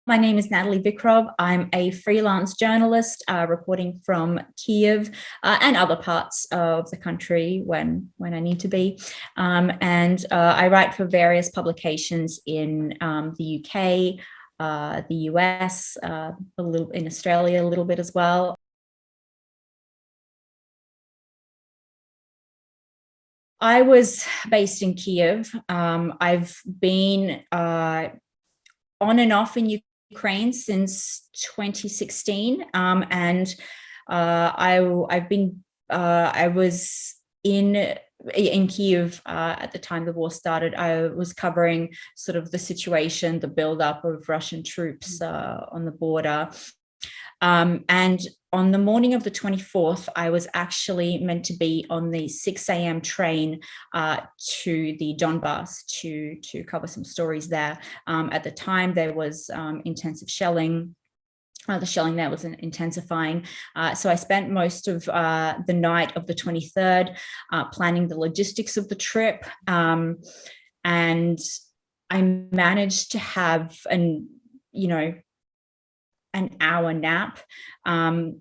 My name is Natalie Vikhrov. I'm a freelance journalist reporting from Kiev and other parts of the country when I need to be. I write for various publications in the UK, the US, a little in Australia, a little bit as well. I was based in Kiev. I've been on and off in Ukraine since 2016, and I was in Kiev at the time the war started. I was covering sort of the situation, the buildup of Russian troops on the border. And on the morning of the 24th, I was actually meant to be on the 6 a.m. train to the Donbass to cover some stories there. At the time, there was intensive shelling. The shelling there was intensifying. So I spent most of the night of the 23rd planning the logistics of the trip. And I managed to have an hour nap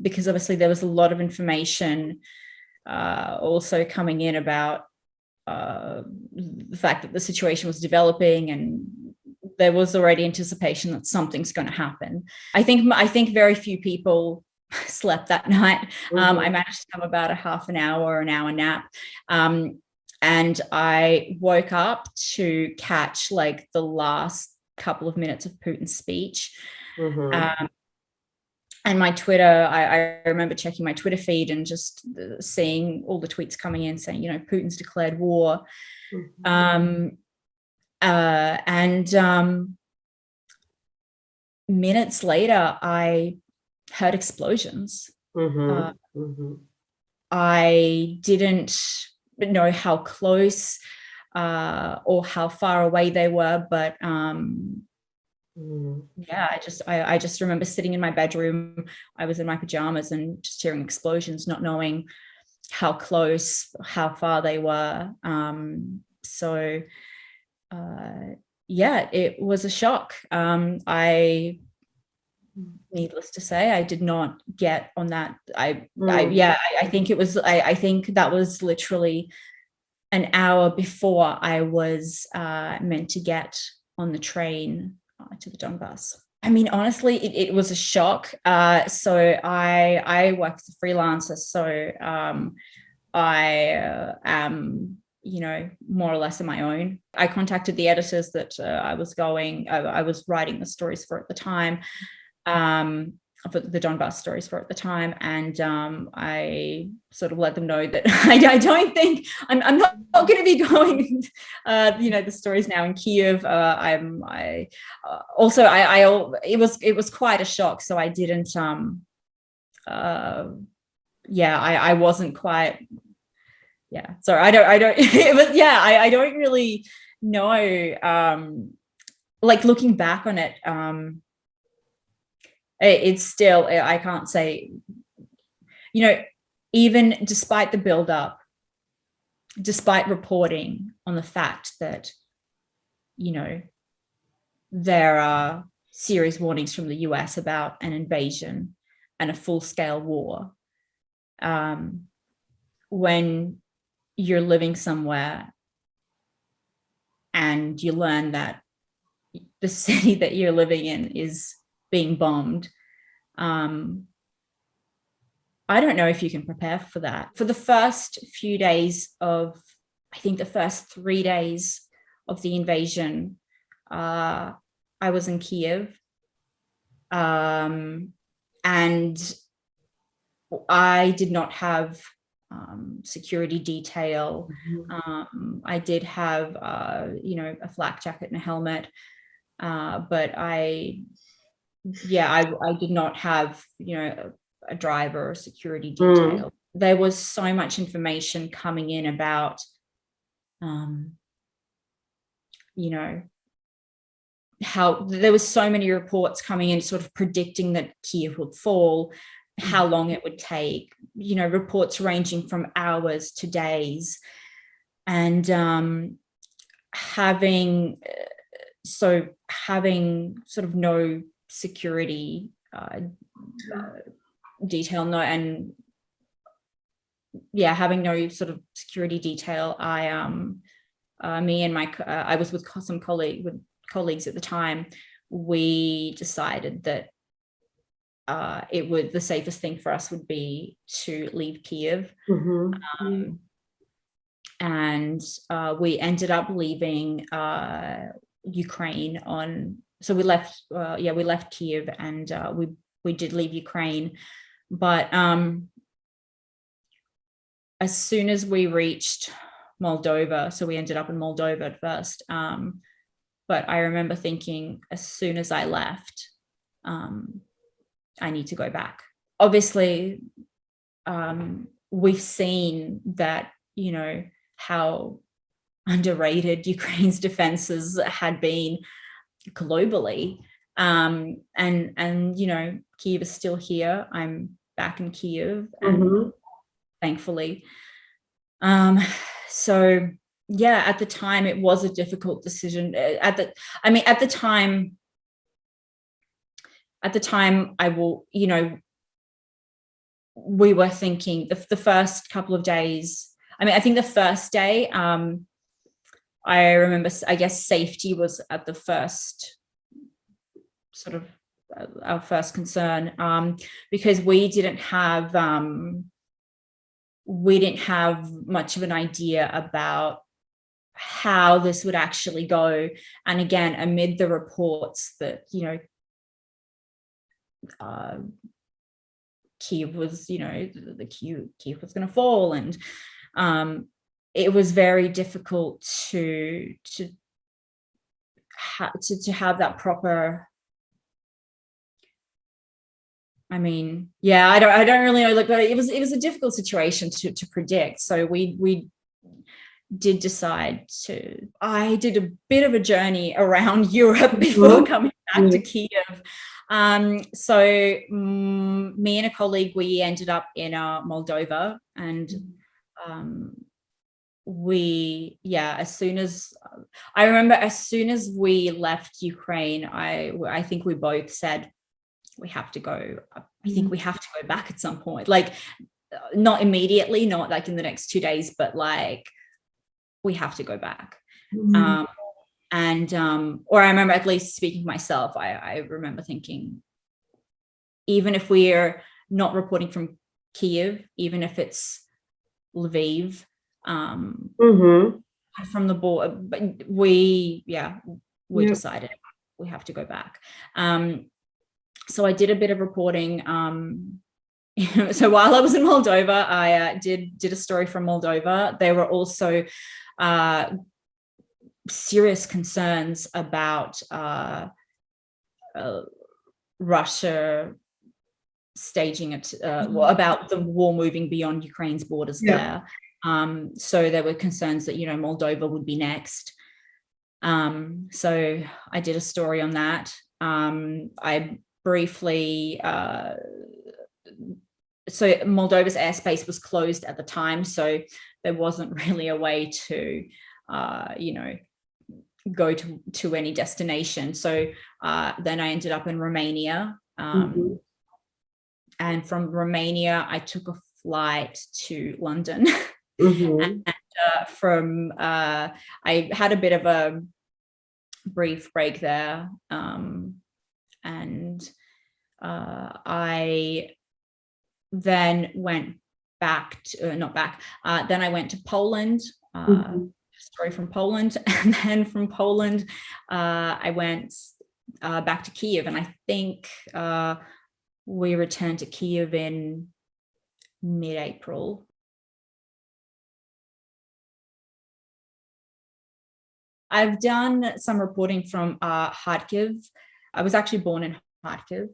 because obviously there was a lot of information also coming in about the fact that the situation was developing, and there was already anticipation that something's going to happen. I think very few people slept that night. I managed to have about a half an hour nap. And I woke up to catch like the last couple of minutes of Putin's speech. And my Twitter, I remember checking my Twitter feed and just seeing all the tweets coming in saying, Putin's declared war. Minutes later, I heard explosions. I didn't know how close or how far away they were, but I just remember sitting in my bedroom. I was in my pajamas and just hearing explosions, not knowing how close, how far they were. It was a shock. Needless to say, I did not get on that. I think that was literally an hour before I was meant to get on the train to the Donbass. I mean, honestly, it was a shock. So I work as a freelancer, so I am, more or less on my own. I contacted the editors that I was writing the stories for at the time, for the Donbass stories for at the time, and I sort of let them know that I don't think I'm not going to be going the stories now in Kiev. It was quite a shock, so I didn't I wasn't quite so I don't it was I don't really know, like looking back on it, it's still, I can't say, even despite the buildup, despite reporting on the fact that, there are serious warnings from the US about an invasion and a full-scale war, when you're living somewhere and you learn that the city that you're living in is being bombed, I don't know if you can prepare for that. For the first few days of, I think the first 3 days of the invasion, I was in Kiev, and I did not have security detail. I did have a flak jacket and a helmet, but I did not have a driver or security detail. There was so much information coming in about how there was so many reports coming in sort of predicting that Kiev would fall, how long it would take, reports ranging from hours to days, and having sort of no security detail, having no sort of security detail, I was with some colleagues at the time. We decided that the safest thing for us would be to leave Kiev. And we ended up leaving Ukraine so we left Kiev, and we did leave Ukraine. But as soon as we reached Moldova, so we ended up in Moldova at first, but I remember thinking, as soon as I left, I need to go back. Obviously, we've seen that, how underrated Ukraine's defenses had been globally. And Kiev is still here. I'm back in Kiev, and thankfully. So yeah, at the time it was a difficult decision. At the time, we were thinking the first couple of days. I think the first day, I remember, I guess safety was at the first sort of our first concern, because we didn't have much of an idea about how this would actually go. And again, amid the reports that, Kiev was, Kiev was going to fall, and it was very difficult to have that proper. I don't really know. But it was a difficult situation to predict. So we did decide to. I did a bit of a journey around Europe before coming back to Kiev. So me and a colleague, we ended up in Moldova, and as soon as we left Ukraine, I think we both said, we have to go. I think we have to go back at some point, like not immediately, not like in the next 2 days, but like we have to go back. Or I remember, at least speaking to myself, I remember thinking, even if we're not reporting from Kiev, even if it's Lviv, from the border, but we decided we have to go back. So I did a bit of reporting. So while I was in Moldova, I did a story from Moldova. There were also serious concerns about Russia staging it, about the war moving beyond Ukraine's borders there. So there were concerns that, Moldova would be next. So I did a story on that. I briefly, so Moldova's airspace was closed at the time, so there wasn't really a way to, go to any destination. So then I ended up in Romania. And from Romania, I took a flight to London. And from, I had a bit of a brief break there. And I then went back to, then I went to Poland, story from Poland. And then from Poland, I went back to Kiev. And I think we returned to Kiev in mid-April. I've done some reporting from Kharkiv. I was actually born in Kharkiv.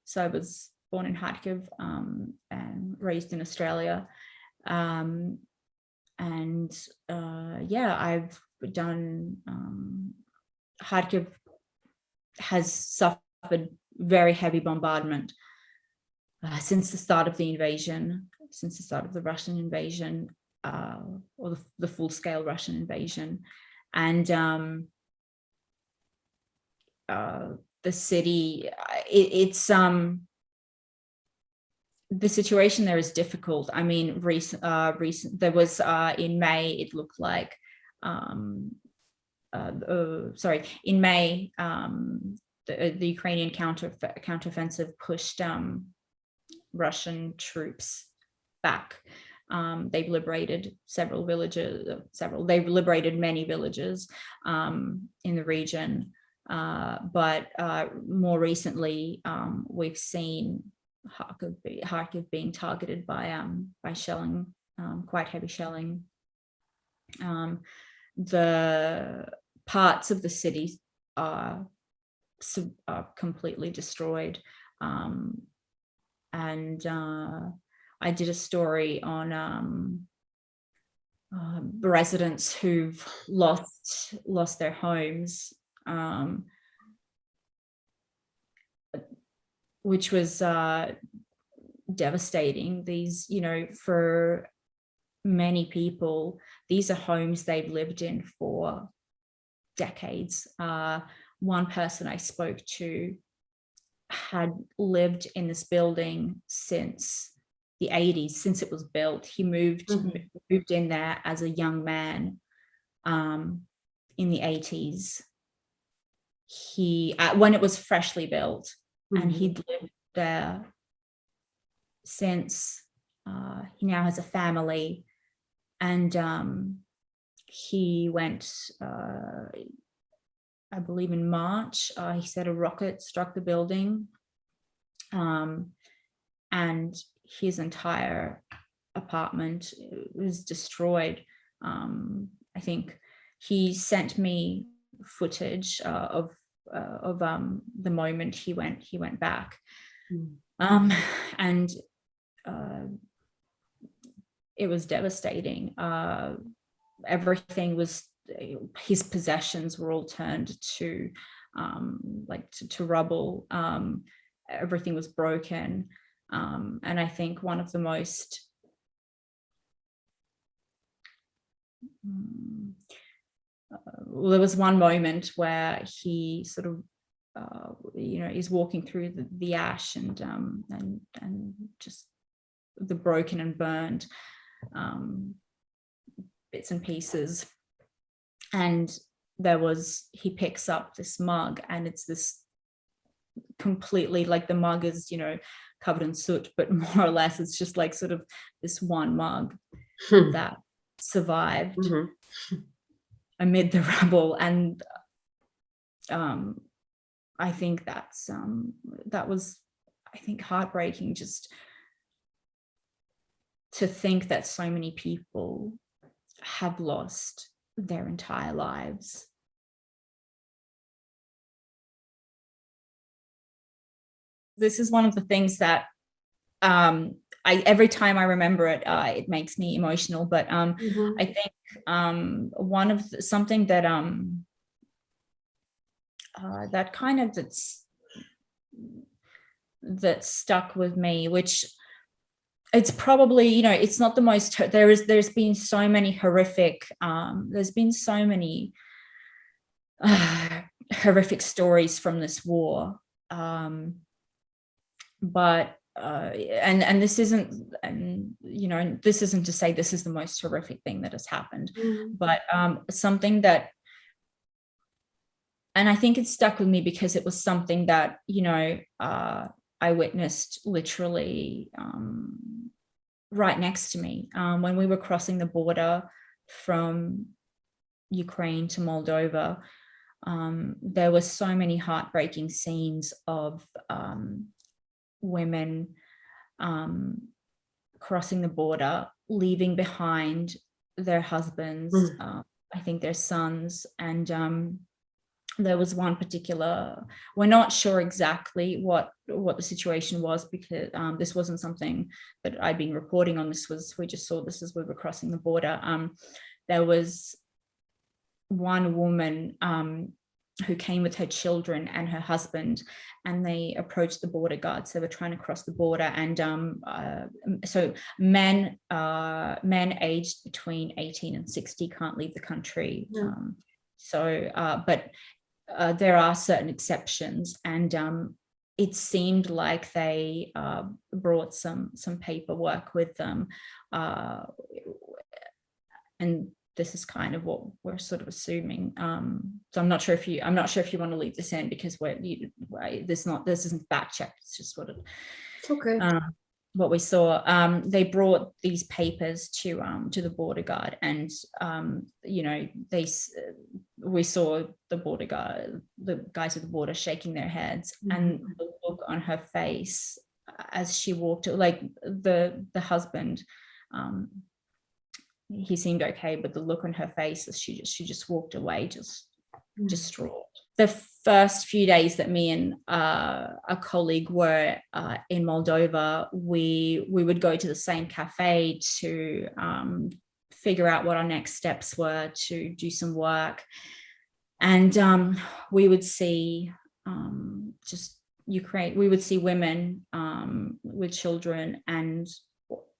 So I was born in Kharkiv and raised in Australia. I've done, Kharkiv has suffered very heavy bombardment since the start of the invasion, since the start of the Russian invasion, or the full-scale Russian invasion. And the city, it's the situation there is difficult. I mean, recent there was in May, it looked like in May, the Ukrainian counteroffensive pushed Russian troops back. They've liberated several villages. They've liberated many villages in the region, but more recently, we've seen Kharkiv being targeted by shelling, quite heavy shelling. The parts of the city are completely destroyed, and I did a story on residents who've lost their homes, which was devastating. These, for many people, these are homes they've lived in for decades. One person I spoke to had lived in this building since the 80s, since it was built. He moved in there as a young man in the 80s. He when it was freshly built, and he'd lived there since. He now has a family, and he went, I believe in March, he said a rocket struck the building, and his entire apartment was destroyed. I think he sent me footage of the moment he went back, and it was devastating. Everything was, his possessions were all turned to rubble. Everything was broken, and I think one of the most there was one moment where he sort of is walking through the ash and just the broken and burned bits and pieces, and he picks up this mug, and it's this completely, like, the mug is covered in soot, but more or less it's just like sort of this one mug that survived amid the rubble. And I think that was, I think, heartbreaking, just to think that so many people have lost their entire lives. This is one of the things that every time I remember it, it makes me emotional. But I think something that that kind of that stuck with me, which it's probably, it's not the most, there's been so many horrific, there's been so many horrific stories from this war. But and this isn't, this isn't to say this is the most horrific thing that has happened, but something that, and I think it stuck with me because it was something that I witnessed literally right next to me when we were crossing the border from Ukraine to Moldova. There were so many heartbreaking scenes of women crossing the border, leaving behind their husbands, I think their sons, and there was one particular, we're not sure exactly what the situation was, because this wasn't something that I'd been reporting on. We just saw this as we were crossing the border. There was one woman who came with her children and her husband, and they approached the border guards. They were trying to cross the border, and so men aged between 18 and 60 can't leave the country. But there are certain exceptions, and it seemed like they brought some paperwork with them, and this is kind of what we're sort of assuming. So I'm not sure if you want to leave this in, because this isn't fact checked. It's just what It's okay. What we saw. They brought these papers to the border guard, and we saw the border guard, the guys at the border, shaking their heads, and the look on her face as she walked, like the husband, he seemed okay, but the look on her face as she just walked away, just distraught. The first few days that me and a colleague were in Moldova, we would go to the same cafe to figure out what our next steps were to do some work. And we would see just Ukraine, we would see women with children, and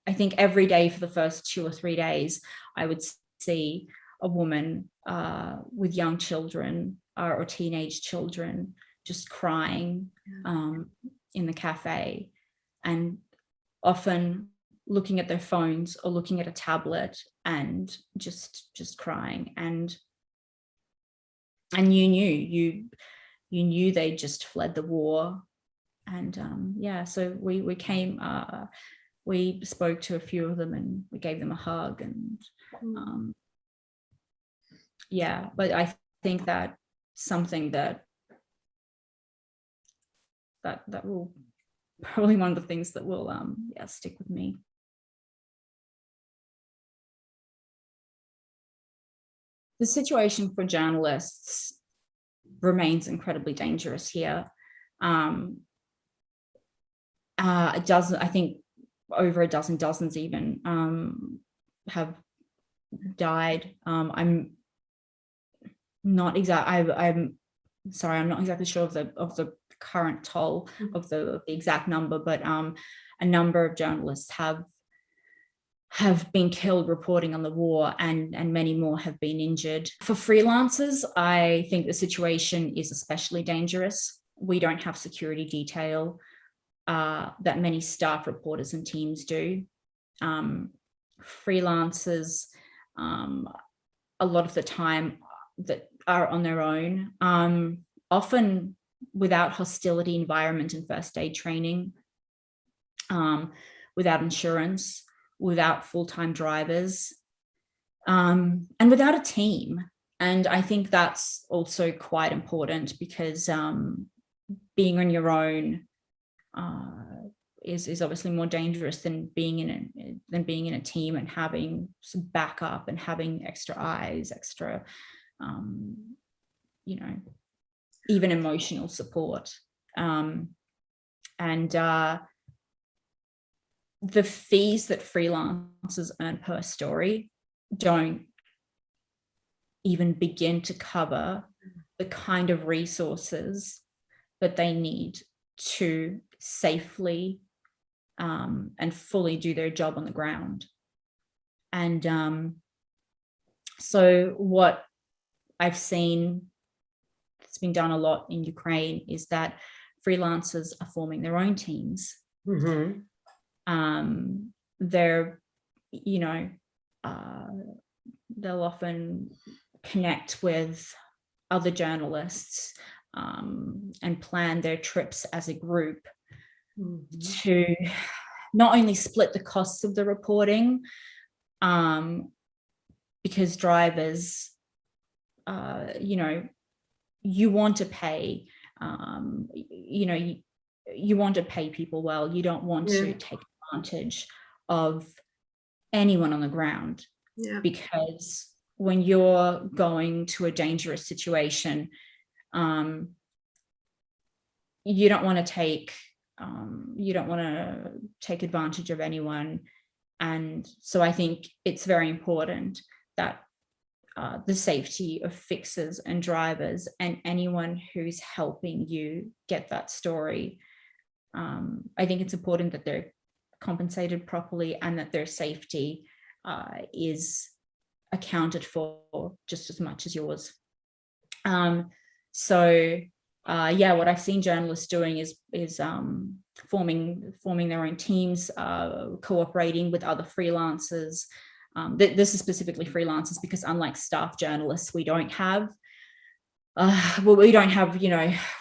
I think every day for the first 2 or 3 days, I would see a woman with young children or teenage children just crying in the cafe, and often looking at their phones or looking at a tablet and just crying. And you knew they just fled the war. And so we came, we spoke to a few of them, and we gave them a hug, and but I think that something that will probably one of the things that will stick with me. The situation for journalists remains incredibly dangerous here. I think over a dozen, dozens even, have died. I'm not I'm sorry, I'm not exactly sure of the current toll of the exact number, but a number of journalists have been killed reporting on the war, and many more have been injured. For freelancers, I think the situation is especially dangerous. We don't have security detail that many staff reporters and teams do. Freelancers, a lot of the time, that are on their own, often without hostility environment and first aid training, without insurance, without full-time drivers, and without a team. And I think that's also quite important, because being on your own is obviously more dangerous than being in a team and having some backup and having extra eyes, extra even emotional support. And the fees that freelancers earn per story don't even begin to cover the kind of resources that they need to safely and fully do their job on the ground. And so what I've seen that's been done a lot in Ukraine is that freelancers are forming their own teams. They're, they'll often connect with other journalists and plan their trips as a group to not only split the costs of the reporting, because drivers, you want to pay, you want to pay people well. You don't want to take advantage of anyone on the ground, because when you're going to a dangerous situation, you don't want to take advantage of anyone. And so I think it's very important that the safety of fixers and drivers and anyone who's helping you get that story, I think it's important that they're compensated properly and that their safety is accounted for just as much as yours. So what I've seen journalists doing is forming their own teams, cooperating with other freelancers. This is specifically freelancers because unlike staff journalists, we don't have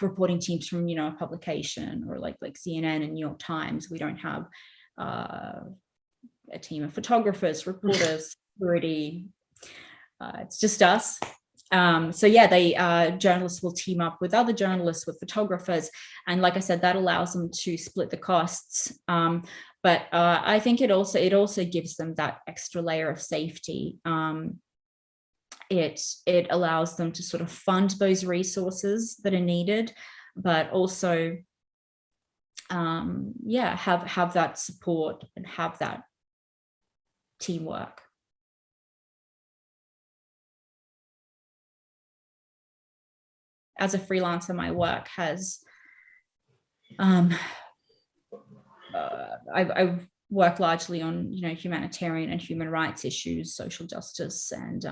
reporting teams from, a publication or like CNN and New York Times. We don't have a team of photographers, reporters, security. It's just us. Journalists will team up with other journalists, with photographers, and like I said, that allows them to split the costs. But I think it also gives them that extra layer of safety. It allows them to sort of fund those resources that are needed, but also have that support and have that teamwork. As a freelancer, my work has I've worked largely on humanitarian and human rights issues, social justice, and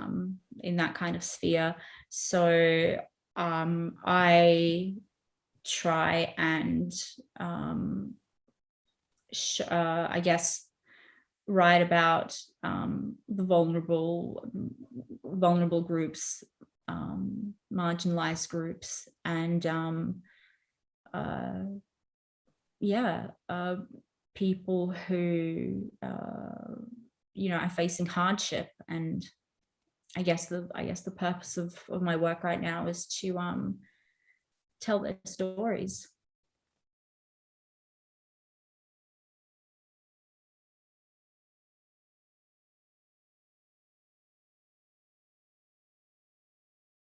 in that kind of sphere. So I try and I guess write about the vulnerable groups, marginalized groups, and people who are facing hardship. And I guess the purpose of my work right now is to tell their stories.